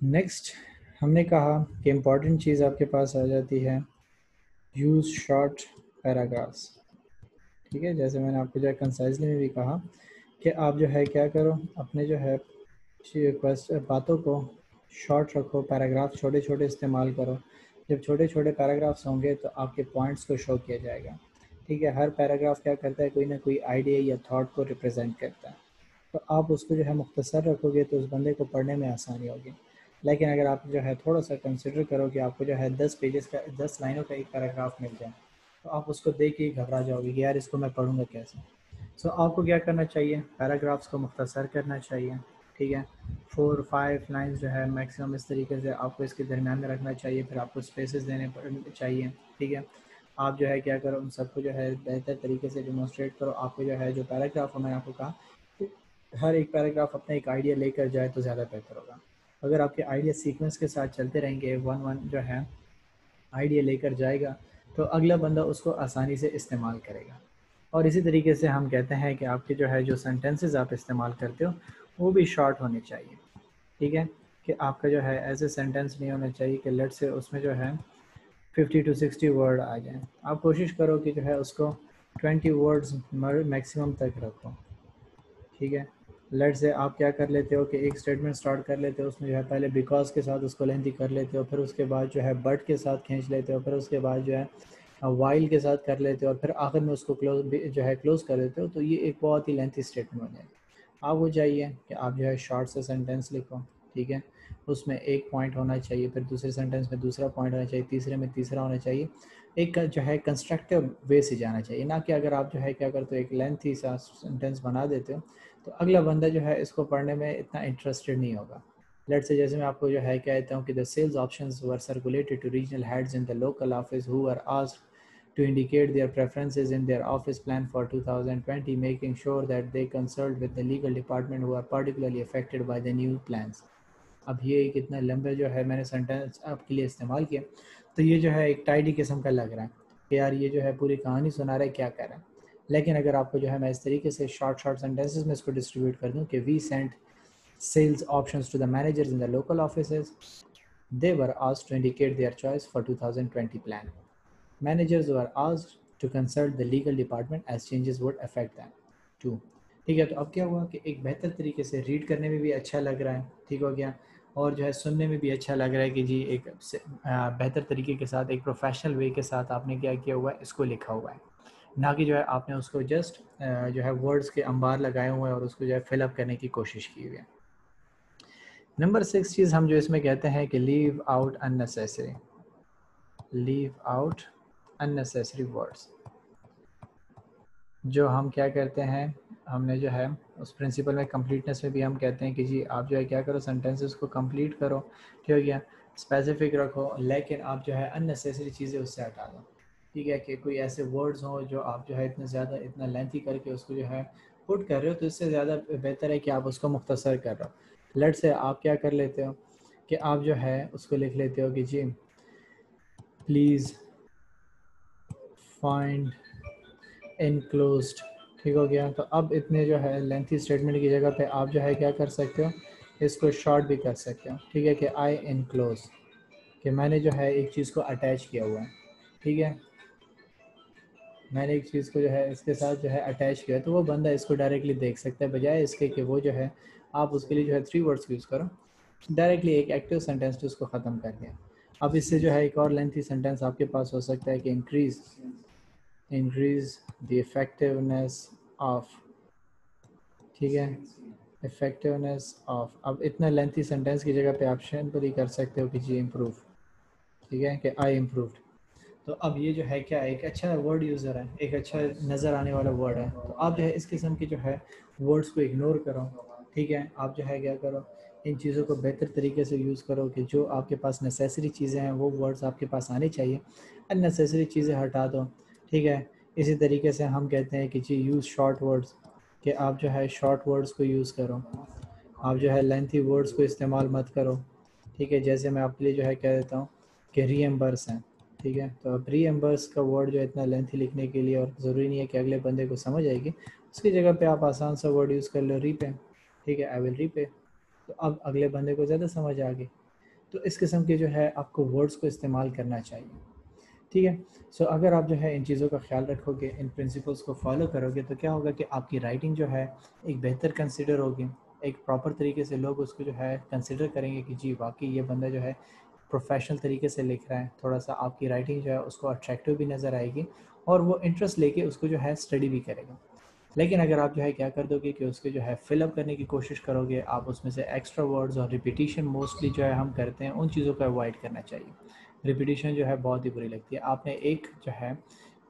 Next हमने कहा कि इम्पॉर्टेंट चीज़ आपके पास आ जाती है यूज़ शॉर्ट पैराग्राफ्स। ठीक है, जैसे मैंने आपको जो है कंसाइजली में भी कहा कि आप जो है क्या करो, अपने जो है बातों को शॉर्ट रखो, पैराग्राफ छोटे छोटे इस्तेमाल करो। जब छोटे छोटे पैराग्राफ्स होंगे तो आपके पॉइंट्स को शो किया जाएगा। ठीक है, हर पैराग्राफ क्या करता है, कोई ना कोई आइडिया या थॉट को रिप्रेजेंट करता है। तो आप उसको जो है मुख्तसर रखोगे तो उस बंदे को पढ़ने में आसानी होगी। लेकिन अगर आप जो है थोड़ा सा कंसिडर करो कि आपको जो है 10 पेजेस का 10 लाइनों का एक पैराग्राफ मिल जाए, तो आप उसको देख के ही घबरा जाओगे कि यार इसको मैं पढ़ूंगा कैसे। सो आपको क्या करना चाहिए, पैराग्राफ्स को मुख्तसर करना चाहिए। ठीक है, 4-5 लाइन्स जो है मैक्सिमम इस तरीके से आपको इसके दरमियान में रखना चाहिए, फिर आपको स्पेसेस देने चाहिए। ठीक है, आप जो है क्या करो, उन सबको जो है बेहतर तरीके से डेमोस्ट्रेट करो। आपको जो है जो पैराग्राफ हो, मैंने आपको कहा कि हर एक पैराग्राफ अपना एक आइडिया लेकर जाए तो ज़्यादा बेहतर होगा। अगर आपके आइडिया सीक्वेंस के साथ चलते रहेंगे, वन वन जो है आइडिया लेकर जाएगा, तो अगला बंदा उसको आसानी से इस्तेमाल करेगा। और इसी तरीके से हम कहते हैं कि आपके जो है जो सेंटेंसेस आप इस्तेमाल करते हो वो भी शॉर्ट होने चाहिए। ठीक है, कि आपका जो है ऐसे सेंटेंस नहीं होना चाहिए कि लेट से उसमें जो है 50 to 60 वर्ड आ जाएं। आप कोशिश करो कि जो है उसको 20 वर्ड्स मैक्सिमम तक रखो। ठीक है, लेट से आप क्या कर लेते हो कि एक स्टेटमेंट स्टार्ट कर लेते हो, उसमें जो है पहले बिकॉज के साथ उसको लेंथी कर लेते हो, फिर उसके बाद जो है बट के साथ खींच लेते हो, फिर उसके बाद जो है वाइल के साथ कर लेते हो, और फिर आखिर में उसको जो है क्लोज कर देते हो। तो ये एक बहुत ही लेंथी स्टेटमेंट हो जाएगी। आप वो चाहिए कि आप जो है शॉर्ट से सेंटेंस लिखो। ठीक है, उसमें एक पॉइंट होना चाहिए, फिर दूसरे सेंटेंस में दूसरा पॉइंट होना चाहिए, तीसरे में तीसरा होना चाहिए। एक जो है कंस्ट्रक्टिव वे से जाना चाहिए, ना कि अगर आप जो है क्या करते हो एक लेंथी सा सेंटेंस बना देते हो तो अगला बंदा जो है इसको पढ़ने में इतना इंटरेस्टेड नहीं होगा। लेट से जैसे मैं आपको जो है कहता हूँ कि the sales options were circulated to regional heads in the local office who are asked to indicate their preferences in their office plan for 2020, making sure that they consult with the legal department who are particularly affected by the new plans. अब ये एक इतना लंबा जो है मैंने sentence आपके लिए इस्तेमाल किया, तो ये जो है एक टाइडी किस्म का लग रहा है कि यार ये जो है पूरी कहानी सुना रहा है, क्या कर रहा है। लेकिन अगर आपको जो है मैं इस तरीके से शॉर्ट शॉर्ट सेंटेंसेस में इसको डिस्ट्रीब्यूट कर दूं कि we sent sales options to the managers in the local offices, they were asked to indicate their choice for 2020 plan. Managers were asked to consult the legal department as changes would affect them too. ठीक है, तो अब क्या हुआ कि एक बेहतर तरीके से रीड करने में भी अच्छा लग रहा है, ठीक हो गया, और जो है सुनने में भी अच्छा लग रहा है कि जी एक बेहतर तरीके के साथ एक प्रोफेशनल वे के साथ आपने क्या किया हुआ है, इसको लिखा हुआ है, ना कि जो है आपने उसको जस्ट जो है वर्ड्स के अंबार लगाए हुए हैं और उसको जो है फिलअप करने की कोशिश की हुई है। नंबर 6 चीज़ हम जो इसमें कहते हैं कि leave out unnecessary, leave out unnecessary words. जो हम क्या करते हैं, हमने जो है उस प्रिंसिपल में कंप्लीटनेस में भी हम कहते हैं कि जी आप जो है क्या करो, सेंटेंसेस को कंप्लीट करो, ठीक हो गया, स्पेसिफिक रखो, लेकिन आप जो है अननेसेसरी चीज़ें उससे हटा दो। ठीक है, कि कोई ऐसे वर्ड्स हों जो आप जो है इतने ज़्यादा इतना लेंथी करके उसको जो है पुट कर रहे हो, तो इससे ज़्यादा बेहतर है कि आप उसको मुख्तसर कर रहे हो। लेट से आप क्या कर लेते हो कि आप जो है उसको लिख लेते हो कि जी प्लीज़ फाइंड इनक्लोज्ड। ठीक हो गया, तो अब इतने जो है लेंथी स्टेटमेंट की जगह पे आप जो है क्या कर सकते हो, इसको शॉर्ट भी कर सकते हो। ठीक है, कि आई इनक्लोज, कि मैंने जो है एक चीज़ को अटैच किया हुआ है। ठीक है, मैंने एक चीज़ को जो है इसके साथ जो है अटैच किया है, तो वो बंदा इसको डायरेक्टली देख सकता है, बजाय इसके कि वो जो है आप उसके लिए जो है 3 वर्ड्स यूज़ करो, डायरेक्टली एक एक्टिव सेंटेंस से उसको ख़त्म कर दिया। अब इससे जो है एक और लेंथी सेंटेंस आपके पास हो सकता है कि इंक्रीज द इफेक्टिवनेस ऑफ। ठीक है, इफेक्टिवनेस ऑफ। अब इतना लेंथी सेंटेंस की जगह पे आप सिंपली कर सकते हो कि जी इम्प्रूव। ठीक है, कि आई इम्प्रूव्ड। तो अब ये जो है क्या एक अच्छा वर्ड यूज़र है, एक अच्छा नज़र आने वाला वर्ड है, तो आप जो है इस किस्म की जो है वर्ड्स को इग्नोर करो। ठीक है, आप जो है क्या करो, इन चीज़ों को बेहतर तरीके से यूज़ करो कि जो आपके पास नेसेसरी चीज़ें हैं वो वर्ड्स आपके पास आने चाहिए, अननेसेसरी चीज़ें हटा दो। ठीक है, इसी तरीके से हम कहते हैं कि जी यूज़ शॉर्ट वर्ड्स, कि आप जो है शॉर्ट वर्ड्स को यूज़ करो, आप जो है लेंथी वर्ड्स को इस्तेमाल मत करो। ठीक है, जैसे मैं आपके लिए जो है कह देता हूँ कि रीएम्बर्स हैं। ठीक है, तो अब रीएम्बर्स का वर्ड जो है इतना लेंथी लिखने के लिए, और ज़रूरी नहीं है कि अगले बंदे को समझ आएगी, उसकी जगह पे आप आसान सा वर्ड यूज़ कर लो, रीपे। ठीक है, आई विल रीपे, तो अब अगले बंदे को ज़्यादा समझ आ गई। तो इस किस्म के जो है आपको वर्ड्स को इस्तेमाल करना चाहिए, ठीक है। सो अगर आप जो है इन चीज़ों का ख्याल रखोगे, इन प्रिंसिपल्स को फॉलो करोगे, तो क्या होगा कि आपकी राइटिंग जो है एक बेहतर कंसिडर होगी, एक प्रॉपर तरीके से लोग उसको जो है कंसिडर करेंगे कि जी वाकई ये बंदा जो है प्रोफेशनल तरीके से लिख रहा है। थोड़ा सा आपकी राइटिंग जो है उसको अट्रैक्टिव भी नज़र आएगी और वो इंटरेस्ट लेके उसको जो है स्टडी भी करेगा। लेकिन अगर आप जो है क्या कर दोगे कि उसके जो है फिलअप करने की कोशिश करोगे, आप उसमें से एक्स्ट्रा वर्ड्स और रिपीटिशन मोस्टली जो है हम करते हैं, उन चीज़ों को अवॉइड करना चाहिए। रिपीटिशन जो है बहुत ही बुरी लगती है। आपने एक जो है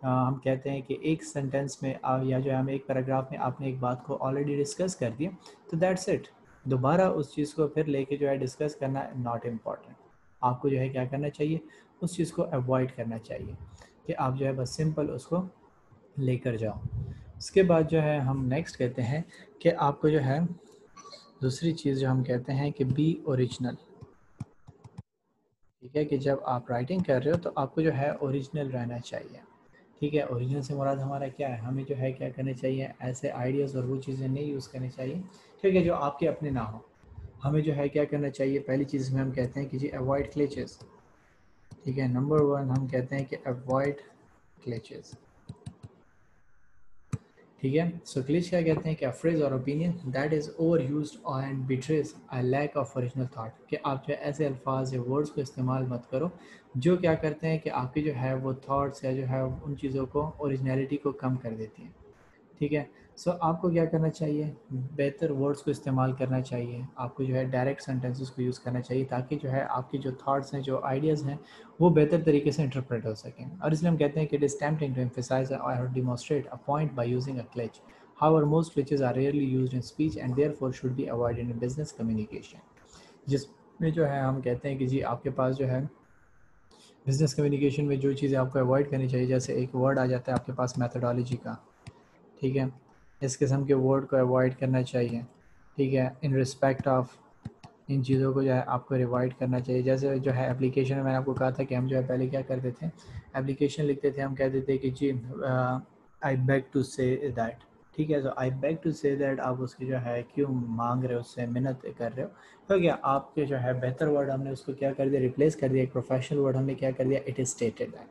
हम कहते हैं कि एक सेंटेंस में या जो है हम एक पैराग्राफ में आपने एक बात को ऑलरेडी डिस्कस कर दिया, तो दैट्स इट। दोबारा उस चीज़ को फिर लेके जो है डिस्कस करना नॉट इम्पॉर्टेंट। आपको जो है क्या करना चाहिए, उस चीज़ को अवॉइड करना चाहिए कि आप जो है बस सिंपल उसको लेकर जाओ। उसके बाद जो है हम नेक्स्ट कहते हैं कि आपको जो है दूसरी चीज़ जो हम कहते हैं कि बी ओरिजिनल, ठीक है। कि जब आप राइटिंग कर रहे हो तो आपको जो है ओरिजिनल रहना चाहिए, ठीक है। ओरिजिनल से मुराद हमारा क्या है, हमें जो है क्या करना चाहिए, ऐसे आइडियाज़ और वो चीज़ें नहीं यूज़ करनी चाहिए, ठीक है, जो आपके अपने ना हो। हमें जो है क्या करना चाहिए, पहली चीज़ में हम कहते हैं कि जी अवॉइड क्लिचेस, ठीक है। नंबर वन हम कहते हैं कि अवॉइड क्लिचेस, ठीक है। सो क्लिच क्या कहते हैं कि फ्रेज और opinion that is overused and betrays a lack of original thought, कि आप जो है ऐसे अल्फाज या वर्ड्स को इस्तेमाल मत करो जो क्या करते हैं कि आपकी जो है वो थाट्स या जो है उन चीज़ों को, ओरिजिनलिटी को कम कर देती हैं, ठीक है। सो आपको क्या करना चाहिए, बेहतर वर्ड्स को इस्तेमाल करना चाहिए, आपको जो है डायरेक्ट सेंटेंसेस को यूज़ करना चाहिए, ताकि जो है आपकी जो थाट्स हैं, जो आइडियाज़ हैं, वो बेहतर तरीके से इंटरप्रेट हो सकें। और इसलिए हम कहते हैं कि it is tempting to emphasize or demonstrate a point by using a cliche. However most cliches are rarely used in speech and therefore should be avoided in business communication, जिसमें जो है हम कहते हैं कि जी आपके पास जो है बिजनेस कम्युनिकेशन में जो चीज़ें आपको अवॉइड करनी चाहिए, जैसे एक वर्ड आ जाता है आपके पास मेथोडोलॉजी का, ठीक है, इस किस्म के वर्ड को अवॉइड करना चाहिए, ठीक है। इन रिस्पेक्ट ऑफ इन चीज़ों को जो है आपको रिवाइड करना चाहिए। जैसे जो है एप्लीकेशन में मैंने आपको कहा था कि हम जो है पहले क्या करते थे, एप्लीकेशन लिखते थे, हम कहते थे कि जी I beg to say that, ठीक है। तो I beg to say that आप उसकी जो है क्यों मांग रहे हो, उससे मिन्नत कर रहे हो, तो क्या आपके जो है बेहतर वर्ड हमने उसको क्या कर दिया, रिप्लेस कर दिया, एक प्रोफेशनल वर्ड हमने क्या कर दिया, इट इज़ स्टेटेड दैट,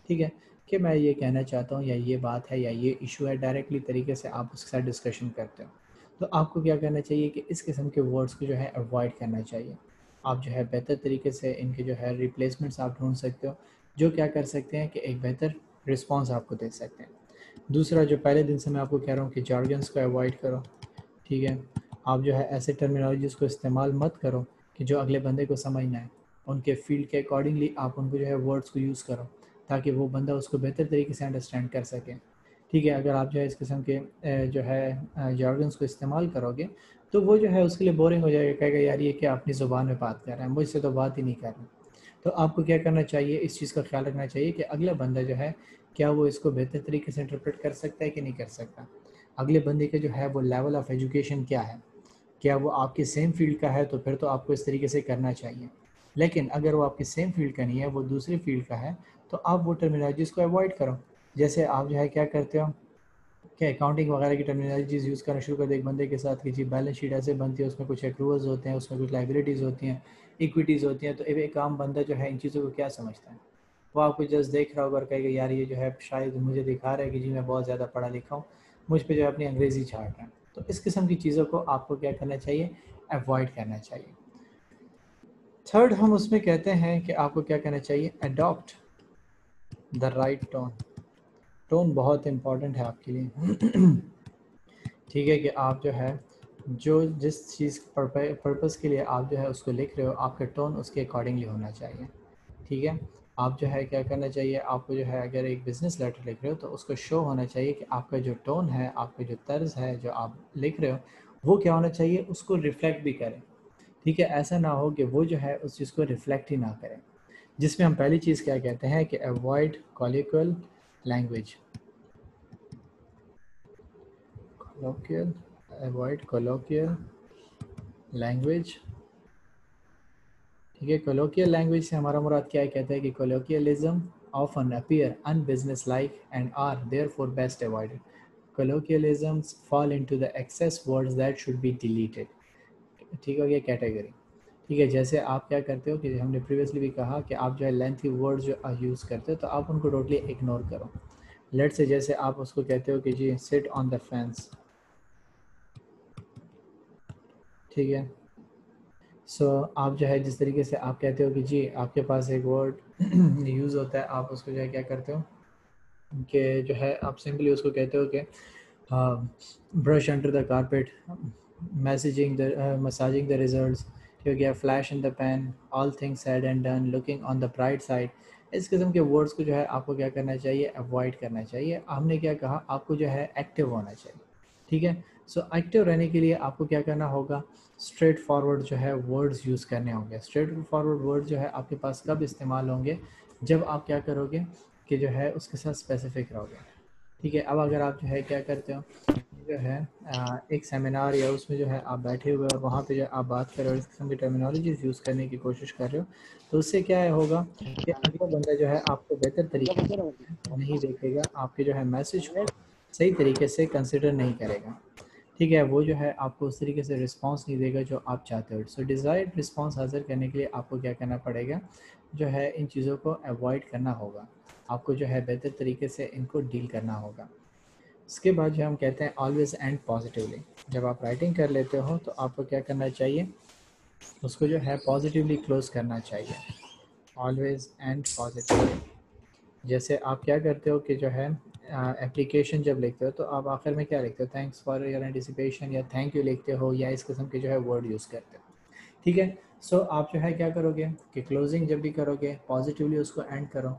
ठीक है, कि मैं ये कहना चाहता हूँ या ये बात है या ये इशू है, डायरेक्टली तरीके से आप उसके साथ डिस्कशन करते हो। तो आपको क्या करना चाहिए कि इस किस्म के वर्ड्स को जो है अवॉइड करना चाहिए। आप जो है बेहतर तरीके से इनके जो है रिप्लेसमेंट्स आप ढूंढ सकते हो, जो क्या कर सकते हैं कि एक बेहतर रिस्पॉन्स आपको दे सकते हैं। दूसरा, जो पहले दिन से मैं आपको कह रहा हूँ कि जार्गन्स को अवॉइड करो, ठीक है। आप जो है ऐसे टर्मिनोलॉजीज़ को इस्तेमाल मत करो कि जो अगले बंदे को समझ ना आए। उनके फील्ड के अकॉर्डिंगली आप उनको जो है वर्ड्स को यूज़ करो, ताकि वो बंदा उसको बेहतर तरीके से अंडरस्टैंड कर सके, ठीक है। अगर आप जो है इस किस्म के जो है जार्गन्स को इस्तेमाल करोगे, तो वो जो है उसके लिए बोरिंग हो जाएगा, कहेगा यार ये क्या अपनी ज़ुबान में बात कर रहा है, मुझसे तो बात ही नहीं कर रहा। तो आपको क्या करना चाहिए, इस चीज़ का ख्याल रखना चाहिए कि अगला बंदा जो है क्या वो इसको बेहतर तरीके से इंटरप्रेट कर सकता है कि नहीं कर सकता। अगले बंदे का जो है वो लेवल ऑफ़ एजुकेशन क्या है, क्या वो आपके सेम फील्ड का है, तो फिर तो आपको इस तरीके से करना चाहिए। लेकिन अगर वो आपके सेम फील्ड का नहीं है, वो दूसरी फील्ड का है, तो आप वो टर्मिनोलॉजीज़ को अवॉइड करो। जैसे आप जो है क्या करते हो कि अकाउंटिंग वगैरह की टर्मिनोलॉजीज़ यूज़ करना शुरू कर दो एक बंदे के साथ कि जी बैलेंस शीट ऐसे बनती है, उसमें कुछ एक्रूवल्स होते हैं, उसमें कुछ लाइबिलिटीज़ होती हैं, इक्विटीज़ होती हैं। तो एक आम बंदा जो है इन चीज़ों को क्या समझता है, वो आपको जस्ट देख रहा होगा और कहेगा यार ये जो है शायद मुझे दिखा रहा है कि जी मैं बहुत ज़्यादा पढ़ा लिखा हूँ, मुझ पे जो है अपनी अंग्रेज़ी झाड़ रहा है। तो इस किस्म की चीज़ों को आपको क्या करना चाहिए, अवॉइड करना चाहिए। थर्ड हम उसमें कहते हैं कि आपको क्या करना चाहिए, adopt the right tone. Tone बहुत इम्पॉर्टेंट है आपके लिए ठीक है, कि आप जो है जो जिस चीज़ पर्पज़ के लिए आप जो है उसको लिख रहे हो, आपका टोन उसके अकॉर्डिंगली होना चाहिए, ठीक है। आप जो है क्या करना चाहिए, आपको जो है अगर एक बिज़नेस लेटर लिख रहे हो तो उसको शो होना चाहिए कि आपका जो टोन है, आपका जो तर्ज़ है, जो आप लिख रहे हो, वो क्या होना चाहिए, उसको रिफ्लेक्ट भी करें, ठीक है। ऐसा ना हो कि वो जो है उस चीज़ को रिफ्लेक्ट ही ना करें। जिसमें हम पहली चीज़ क्या कहते हैं कि avoid colloquial language, colloquial, avoid colloquial language, ठीक है। colloquial लैंग्वेज से हमारा मुराद क्या है, कहते हैं कि colloquialism often appear unbusinesslike and are therefore best avoided. Colloquialisms fall into the excess words that should be deleted, ठीक हो गया कैटेगरी। ठीक है, जैसे आप क्या करते हो कि हमने प्रीवियसली भी कहा कि आप जो है लेंथी वर्ड जो यूज़ करते हो तो आप उनको टोटली इग्नोर करो। लेट से जैसे आप उसको कहते हो कि जी सिट ऑन द फेंस, ठीक है। सो आप जो है जिस तरीके से आप कहते हो कि जी आपके पास एक वर्ड यूज़ होता है, आप उसको जो है क्या करते हो कि जो है आप सिंपली उसको कहते हो कि brush under the carpet, massaging the results, ठीक है, flash in the pan, all things said and done, looking on the bright side. इस किस्म के वर्ड्स को जो है आपको क्या करना चाहिए, अवॉइड करना चाहिए। हमने क्या कहा, आपको जो है एक्टिव होना चाहिए, ठीक है। सो एक्टिव रहने के लिए आपको क्या करना होगा, स्ट्रेट फॉरवर्ड जो है वर्ड्स यूज़ करने होंगे। स्ट्रेट फॉरवर्ड वर्ड जो है आपके पास कब इस्तेमाल होंगे, जब आप क्या करोगे कि जो है उसके साथ स्पेसिफिक रहोगे, ठीक है। अब अगर आप जो है क्या करते हो, जो है एक सेमिनार या उसमें जो है आप बैठे हुए और वहाँ पे जो आप बात कर रहे हो, इस किस्म की टर्मिनोलॉजीज यूज़ करने की कोशिश कर रहे हो, तो उससे क्या है होगा कि अगला बंदा जो है आपको बेहतर तरीके से नहीं देखेगा, आपके जो है मैसेज को सही तरीके से कंसिडर नहीं करेगा, ठीक है। वो जो है आपको उस तरीके से रिस्पांस नहीं देगा जो आप चाहते हो। सो डिज़ायर्ड रिस्पांस हासिल करने के लिए आपको क्या करना पड़ेगा, जो है इन चीज़ों को अवॉइड करना होगा, आपको जो है बेहतर तरीके से इनको डील करना होगा। इसके बाद जो हम कहते हैं ऑलवेज़ एंड पॉजिटिवली। जब आप राइटिंग कर लेते हो तो आपको क्या करना चाहिए, उसको जो है पॉजिटिवली क्लोज करना चाहिए, ऑलवेज़ एंड पॉजिटिवली। जैसे आप क्या करते हो कि जो है एप्लीकेशन जब लिखते हो तो आप आखिर में क्या लिखते हो, थैंक्स फॉर योर एंटिसिपेशन या थैंक यू लिखते हो, या इस किस्म के जो है वर्ड यूज़ करते हो, ठीक है। सो आप जो है क्या करोगे कि क्लोजिंग जब भी करोगे पॉजिटिवली उसको एंड करो,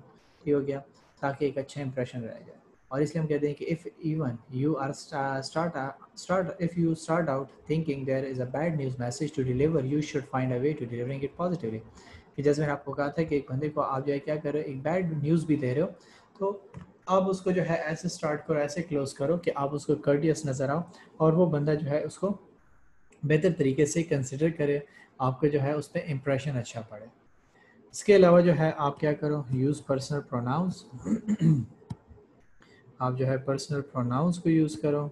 ठीक हो गया, ताकि एक अच्छा इंप्रेशन रह जाए। और इसलिए हम कहते हैं कि if even you are start if you start out thinking there is a bad news message to deliver, you should find a way to delivering it positively. कि जैसे मैंने आपको कहा था कि एक बंदे को आप जो है क्या कर रहे हो, एक बैड न्यूज़ भी दे रहे हो, तो आप उसको जो है ऐसे स्टार्ट करो, ऐसे क्लोज करो कि आप उसको कर्टियस नज़र आओ और वो बंदा जो है उसको बेहतर तरीके से कंसिडर करे, आपका जो है उस पर इम्प्रेशन अच्छा पड़े। इसके अलावा जो है आप क्या करो, यूज़ पर्सनल प्रोनाउंस। आप जो है पर्सनल प्रोनाउंस को यूज़ करो,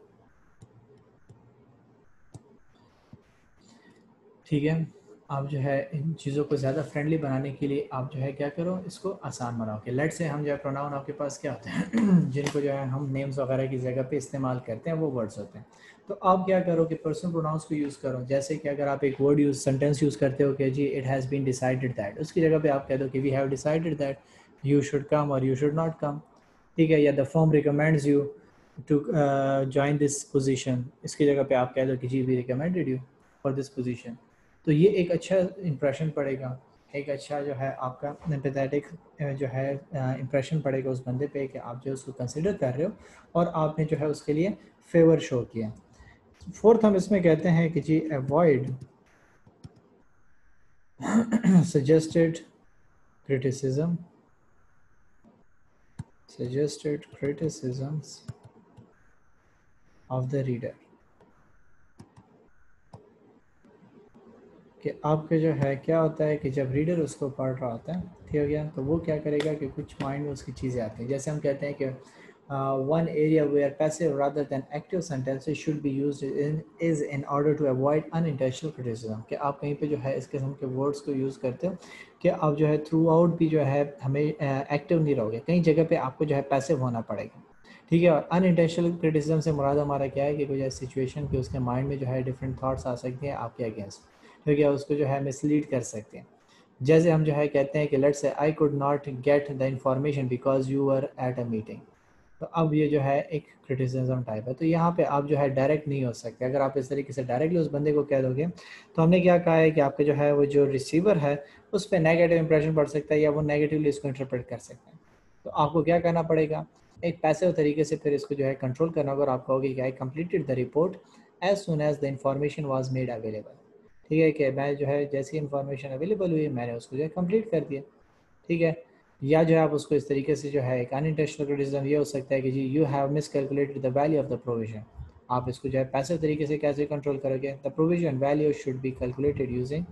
ठीक है। आप जो है इन चीज़ों को ज़्यादा फ्रेंडली बनाने के लिए आप जो है क्या करो, इसको आसान बनाओ। कि लेट से हम जो है प्रोनाउन आपके पास क्या होते हैं जिनको जो है हम नेम्स वगैरह की जगह पे इस्तेमाल करते हैं, वो वर्ड्स होते हैं। तो आप क्या करो कि पर्सनल प्रोनाउंस को यूज़ करो। जैसे कि अगर आप एक वर्ड यूज़ सेंटेंस यूज़ करते हो कि जी it has been decided that, उसकी जगह पे आप कह दो कि we have decided that you should come or you should not come, ठीक है। या the firm recommends you to join this position, इसकी जगह पे आप कह दो कि जी we recommended you for this position. तो ये एक अच्छा इंप्रेशन पड़ेगा, एक अच्छा जो है आपका एम्पैथेटिक जो है इंप्रेशन पड़ेगा उस बंदे पे कि आप जो उसको कंसिडर कर रहे हो और आपने जो है उसके लिए फेवर शो किया। फोर्थ हम इसमें कहते हैं कि जी avoid suggested criticism, suggested criticisms of the reader। कि आपके जो है क्या होता है कि जब रीडर उसको पढ़ रहा होता है, ठीक हो गया, तो वो क्या करेगा कि कुछ माइंड में उसकी चीज़ें आती हैं। जैसे हम कहते हैं कि one area where passive rather than active sentences should be used in order to avoid unintentional criticism. कि आप कहीं पे जो है इस किस्म के वर्ड्स को यूज़ करते हो कि आप जो है थ्रू आउट भी जो है हमें एक्टिव नहीं रहोगे, कई जगह पे आपको जो है पैसिव होना पड़ेगा, ठीक है। और अनइंटेंशनल क्रिटिसिज्म से मुराद हमारा क्या है कि कोई ऐसी सिचुएशन कि उसके माइंड में जो है डिफरेंट थॉट्स आ सकते हैं आपके अगेंस्ट, ठीक है, उसको जो है मिसलीड कर सकते हैं। जैसे हम जो है कहते हैं कि let's say I could not get the information because you are at a meeting. तो अब ये जो है एक क्रिटिसिज्म टाइप है। तो यहाँ पे आप जो है डायरेक्ट नहीं हो सकते। अगर आप इस तरीके से डायरेक्टली उस बंदे को कह दोगे तो हमने क्या कहा है कि आपका जो है वो जो रिसीवर है उस पर नेगेटिव इंप्रेशन पड़ सकता है या वो नेगेटिवली इसको इंटरप्रेट कर सकते हैं। तो आपको क्या करना पड़ेगा, एक पैसिव तरीके से फिर इसको जो है कंट्रोल करना होगा और आप कहोगे कि I completed the report as soon as the information was made available, ठीक है। कि मैं जो है जैसी इंफॉर्मेशन अवेलेबल हुई मैंने उसको जो है कंप्लीट कर दिया, ठीक है। या जो है आप उसको इस तरीके से जो है एक अनइंटेंशनल क्रिटिसिज्म ये हो सकता है कि जी you have miscalculated the value of the provision. आप इसको जो है पैसिव तरीके से कैसे कंट्रोल करोगे, the provision value should be calculated using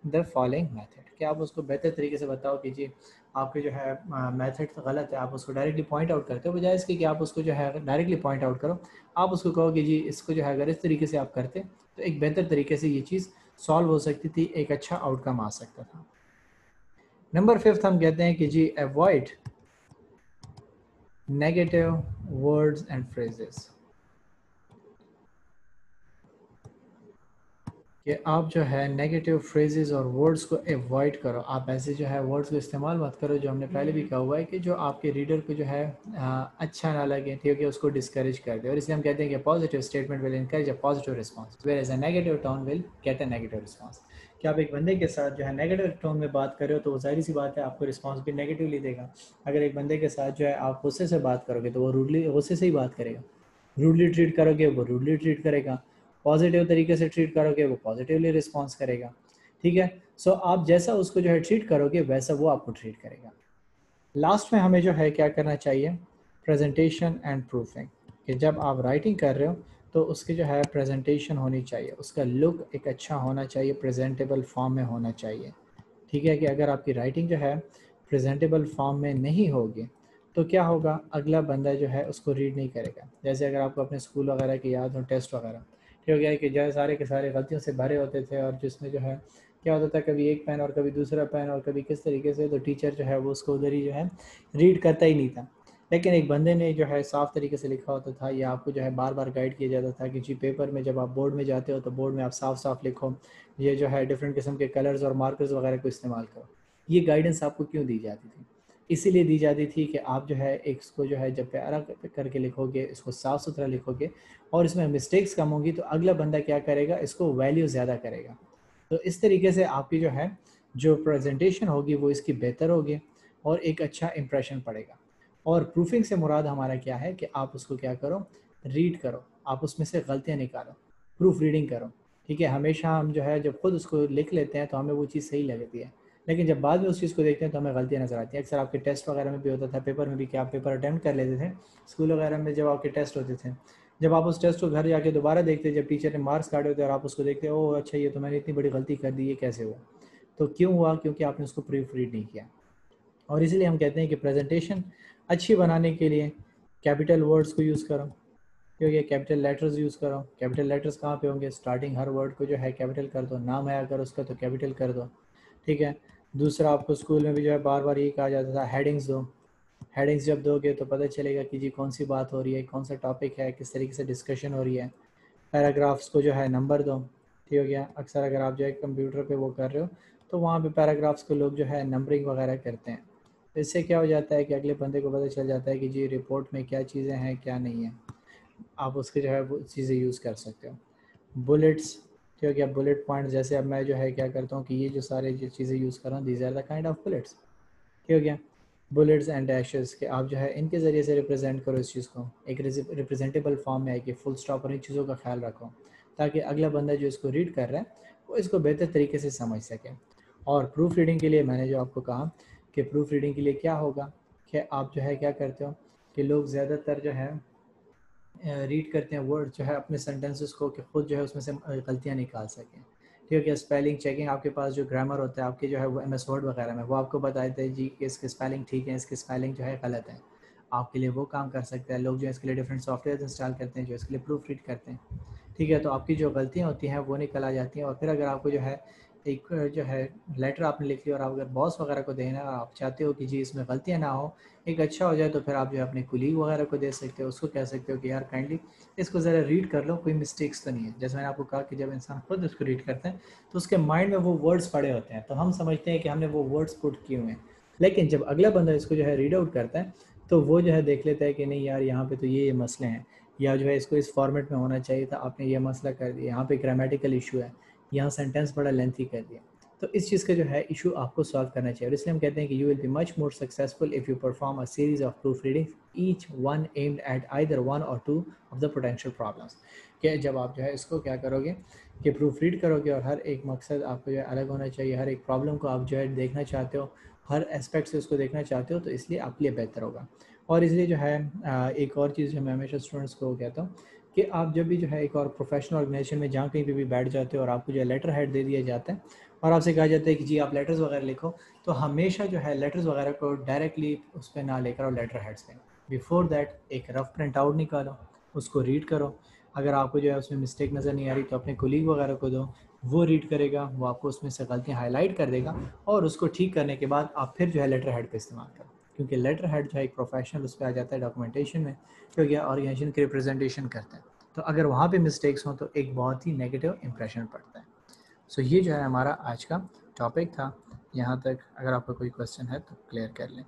the following method. कि आप उसको बेहतर तरीके से बताओ कि जी आपके जो है मेथड गलत है, आप उसको डायरेक्टली पॉइंट आउट करते हो, बजाय इसके कि आप उसको जो है डायरेक्टली पॉइंट आउट करो। आप उसको कहो कि जी इसको जो है अगर इस तरीके से आप करते तो एक बेहतर तरीके से ये चीज़ सॉल्व हो सकती थी, एक अच्छा आउटकम आ सकता था। नंबर 5 हम कहते हैं कि जी avoid negative words and phrases, कि आप जो है नेगेटिव फ्रेजेस और वर्ड्स को अवॉइड करो। आप ऐसे जो है वर्ड्स को इस्तेमाल मत करो जो हमने पहले भी कहा हुआ है कि जो आपके रीडर को जो है अच्छा ना लगे, ठीक है, उसको डिस्करेज कर दे। और इसलिए हम कहते हैं कि positive statement will encourage a positive response whereas a negative tone will get a negative response. कि आप एक बंदे के साथ जो है नेगेटिव टोन में बात कर रहे हो तो वो जाहिर सी बात है आपको रिस्पॉन्स भी नेगेटिवली देगा। अगर एक बंदे के साथ जो है आप गुस्से से बात करोगे तो वो रूडली गुस्से से ही बात करेगा, रूडली ट्रीट करोगे वो रूडली ट्रीट करेगा, पॉजिटिव तरीके से ट्रीट करोगे वो पॉजिटिवली रिस्पॉन्स करेगा। ठीक है, सो आप जैसा उसको जो है ट्रीट करोगे वैसा वो आपको ट्रीट करेगा। लास्ट में हमें जो है क्या करना चाहिए, प्रेजेंटेशन एंड प्रूफिंग। कि जब आप राइटिंग कर रहे हो तो उसकी जो है प्रेजेंटेशन होनी चाहिए, उसका लुक एक अच्छा होना चाहिए, प्रेजेंटेबल फॉर्म में होना चाहिए। ठीक है, कि अगर आपकी राइटिंग जो है प्रेजेंटेबल फॉर्म में नहीं होगी तो क्या होगा, अगला बंदा जो है उसको रीड नहीं करेगा। जैसे अगर आपको अपने स्कूल वगैरह की याद हो, टेस्ट वगैरह, ठीक हो गया कि जो सारे के सारे गलतियों से भरे होते थे और जिसमें जो है क्या होता था, कभी एक पेन और कभी दूसरा पेन और कभी किस तरीके से, तो टीचर जो है वो उसको उधर ही जो है रीड करता ही नहीं था। लेकिन एक बंदे ने जो है साफ़ तरीके से लिखा होता था या आपको जो है बार बार गाइड किया जाता था कि जी पेपर में जब आप बोर्ड में जाते हो तो बोर्ड में आप साफ साफ लिखो, ये जो है डिफरेंट किस्म के कलर्स और मार्कर्स वगैरह को इस्तेमाल करो। ये गाइडेंस आपको क्यों दी जाती थी, इसीलिए दी जाती थी कि आप जो है एक इसको जो है जब प्यारा करके लिखोगे, इसको साफ़ सुथरा लिखोगे और इसमें मिस्टेक्स कम होंगी तो अगला बंदा क्या करेगा, इसको वैल्यू ज़्यादा करेगा। तो इस तरीके से आपकी जो है जो प्रेजेंटेशन होगी वो इसकी बेहतर होगी और एक अच्छा इंप्रेशन पड़ेगा। और प्रूफिंग से मुराद हमारा क्या है कि आप उसको क्या करो, रीड करो, आप उसमें से गलतियाँ निकालो, प्रूफ रीडिंग करो। ठीक है, हमेशा हम जो है जब खुद उसको लिख लेते हैं तो हमें वो चीज़ सही लगती है, लेकिन जब बाद में उस चीज़ को देखते हैं तो हमें गलतियाँ नज़र आती हैं। अक्सर आपके टेस्ट वगैरह में भी होता था, पेपर में भी, क्या आप पेपर अटैम्प्ट कर लेते थे स्कूल वगैरह में जब आपके टेस्ट होते थे, जब आप उस टेस्ट को घर जाके दोबारा देखते, जब टीचर ने मार्क्स काटे होते और आप उसको देखते, ओह अच्छा ये तो मैंने इतनी बड़ी गलती कर दी, ये कैसे हुआ? तो क्यों हुआ? क्योंकि आपने उसको प्रूफ रीड नहीं किया। और इसीलिए हम कहते हैं कि प्रेजेंटेशन अच्छी बनाने के लिए कैपिटल वर्ड्स को यूज़ करो, क्योंकि कैपिटल लेटर्स यूज़ करो। कैपिटल लेटर्स कहाँ पे होंगे, स्टार्टिंग हर वर्ड को जो है कैपिटल कर दो, नाम है अगर उसका तो कैपिटल कर दो। ठीक है, दूसरा आपको स्कूल में भी जो है बार बार यही कहा जाता था, हेडिंग्स दो। हेडिंग्स जब दोगे तो पता चलेगा कि जी कौन सी बात हो रही है, कौन सा टॉपिक है, किस तरीके से डिस्कशन हो रही है। पैराग्राफ्स को जो है नंबर दो। ठीक हो गया, अक्सर अगर आप जो है कंप्यूटर पे वो कर रहे हो तो वहाँ पे पैराग्राफ्स को लोग जो है नंबरिंग वगैरह करते हैं। तो इससे क्या हो जाता है कि अगले बंदे को पता चल जाता है कि जी रिपोर्ट में क्या चीज़ें हैं क्या नहीं है, आप उसके जो है वो चीज़ें यूज़ कर सकते हो। बुलेट्स, ठीक है, क्या बुलेट पॉइंट, जैसे अब मैं जो है क्या करता हूँ कि ये जो सारे जो चीज़ें यूज़ कर रहा हूँ, these are the kind of bullets. ठीक हो गया, बुलेट्स एंड डैशेस के आप जो है इनके ज़रिए से रिप्रेजेंट करो इस चीज़ को, एक रिप्रेजेंटेबल फॉर्म में है कि फुल स्टॉप और इन चीज़ों का ख्याल रखो ताकि अगला बंदा जो इसको रीड कर रहा है वो इसको बेहतर तरीके से समझ सके। और प्रूफ रीडिंग के लिए मैंने जो आपको कहा कि प्रूफ रीडिंग के लिए क्या होगा कि आप जो है क्या करते हो कि लोग ज़्यादातर जो है रीड करते हैं वर्ड जो है अपने सेंटेंसेस को कि खुद जो है उसमें से गलतियाँ निकाल सकें। ठीक है, स्पेलिंग चेकिंग, आपके पास जो ग्रामर होता है आपके जो है वो एमएस वर्ड वगैरह में वो आपको बता देते हैं जी कि इसके स्पेलिंग ठीक है, इसकी स्पेलिंग जो है गलत है। आपके लिए वो काम कर सकता है। लोग जो है इसके लिए डिफरेंट सॉफ्टवेयर इंस्टॉल करते हैं जो इसके लिए प्रूफ रीड करते हैं। ठीक है, तो आपकी जो गलतियाँ होती हैं वो निकल आ जाती हैं। और फिर अगर आपको जो है एक जो है लेटर आपने लिख लिया और आप अगर बॉस वगैरह को देना है और आप चाहते हो कि जी इसमें गलतियाँ ना हो, एक अच्छा हो जाए, तो फिर आप जो है अपने कुलीग वगैरह को दे सकते हो, उसको कह सकते हो कि यार काइंडली इसको ज़रा रीड कर लो, कोई मिस्टेक्स तो नहीं है। जैसे मैंने आपको कहा कि जब इंसान खुद उसको रीड करता है तो उसके माइंड में वो वर्ड्स पड़े होते हैं तो हम समझते हैं कि हमने वो वर्ड्स पुट किए हुए हैं, लेकिन जब अगला बंदा इसको जो है रीड आउट करता है तो वो जो है देख लेता है कि नहीं यार यहाँ पे तो ये मसले हैं, या जो है इसको इस फॉर्मेट में होना चाहिए था, आपने ये मसला कर दिया, यहाँ पे ग्रामेटिकल इशू है, यहाँ सेंटेंस बड़ा लेंथी कर दिया। तो इस चीज़ का जो है इशू आपको सॉल्व करना चाहिए। और इसलिए हम कहते हैं कि you will be much more successful if you perform a series of proof reading, each one aimed at either one or two of the potential problems. कि जब आप जो है इसको क्या करोगे कि प्रूफ रीड करोगे और हर एक मकसद आपको जो है अलग होना चाहिए, हर एक प्रॉब्लम को आप जो है देखना चाहते हो, हर एस्पेक्ट से उसको देखना चाहते हो, तो इसलिए आपके लिए बेहतर होगा। और इसलिए जो है एक और चीज़ जो मैं हमेशा स्टूडेंट्स को कहता हूँ कि आप जब भी जो है एक और प्रोफेशनल ऑर्गेनाइजेशन में जहाँ कहीं पे भी बैठ जाते हो और आपको जो है लेटर हेड दे दिया जाता है और आपसे कहा जाता है कि जी आप लेटर्स वगैरह लिखो, तो हमेशा जो है लेटर्स वगैरह को डायरेक्टली उस पर ना लेकर आओ लेटर हेड्स पे। बिफोर दैट एक रफ प्रिंट आउट निकालो, उसको रीड करो, अगर आपको जो है उसमें मिस्टेक नज़र नहीं आ रही तो अपने कोलीग वगैरह को दो, वो रीड करेगा, वो आपको उसमें से गलतियाँ हाईलाइट कर देगा और उसको ठीक करने के बाद आप फिर जो है लेटर हेड पे इस्तेमाल करो, क्योंकि लेटर हेड जो है एक प्रोफेशनल उस पर आ जाता है डॉक्यूमेंटेशन में, क्योंकि ऑर्गेनाइजेशन की रिप्रेजेंटेशन करते हैं। तो अगर वहाँ पे मिस्टेक्स हों तो एक बहुत ही नेगेटिव इंप्रेशन पड़ता है। सो ये जो है हमारा आज का टॉपिक था। यहाँ तक अगर आपका कोई क्वेश्चन है तो क्लियर कर लें।